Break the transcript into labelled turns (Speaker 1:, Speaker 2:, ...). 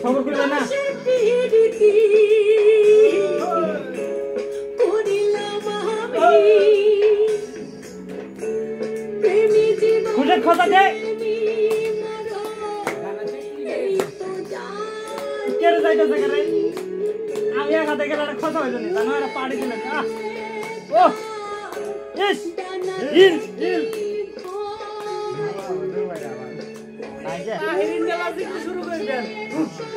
Speaker 1: খবর করবে না খুঁজে খোঁজা দে কেড়ে যাইতেছে কেড়ে আমি একা থেকে খোঁজা হয়ে জানি জানো এরা পাড়ি দিলেন ও ইস ইল ইল শুরু করে দেন